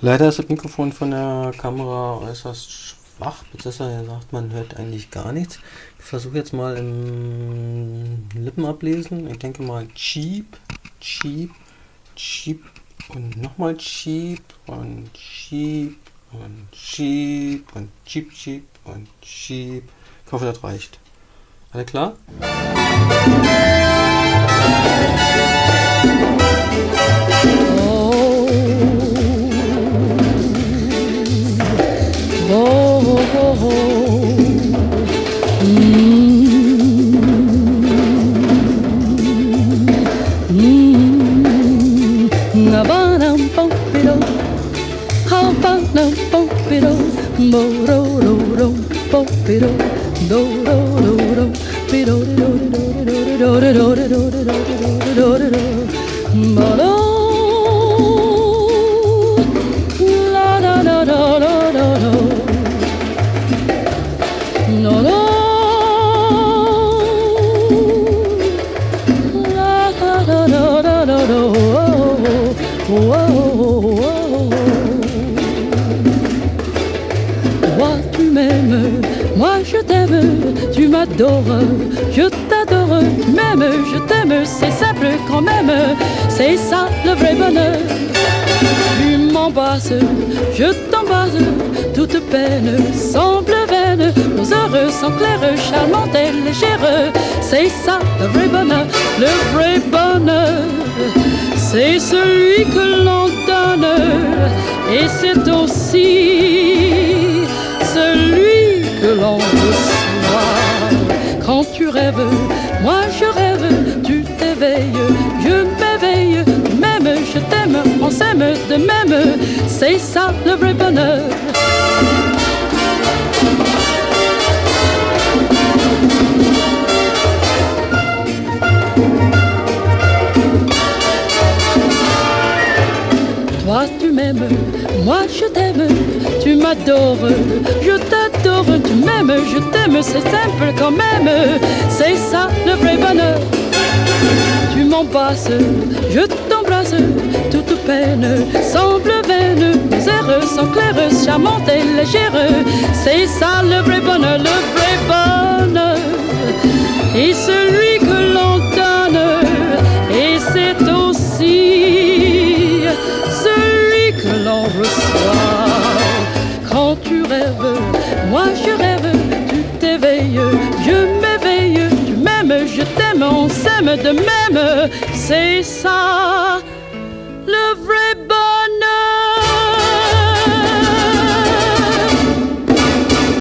Leider ist das Mikrofon von der Kamera äußerst schwach, beziehungsweise sagt, man hört eigentlich gar nichts. Ich versuche jetzt mal im Lippenablesen. Ich denke mal cheap, cheap, cheap und nochmal cheap und cheap und cheap und cheap, cheap und cheap. Ich hoffe, das reicht. Alle klar? Je t'adore, tu m'aimes, je t'aime, c'est simple quand même, c'est ça le vrai bonheur. Tu m'embrasses, je t'embrasse, toute peine semble vaine, nos heures sont claires, charmantes et légères, c'est ça le vrai bonheur. Le vrai bonheur, c'est celui que l'on donne, et c'est aussi celui que l'on reçoit. Quand tu rêves, moi je rêve, tu t'éveilles, je m'éveille, tu m'aimes, je t'aime, on s'aime de même, c'est ça le vrai bonheur. Toi tu m'aimes, moi je t'aime, tu m'adores, je t'adore, tu m'aimes, je t'aime, c'est simple quand même, c'est ça le vrai bonheur. Tu m'embrasses, je t'embrasse, toute peine semble vaine, nos airs sont clairs, charmantes et légères, c'est ça le vrai bonheur, le vrai bonheur, et celui que l'on donne, et c'est aussi celui que l'on reçoit. Quand tu rêves, moi je rêve, tu t'éveilles, je m'éveille, tu m'aimes, je t'aime, on s'aime de même, c'est ça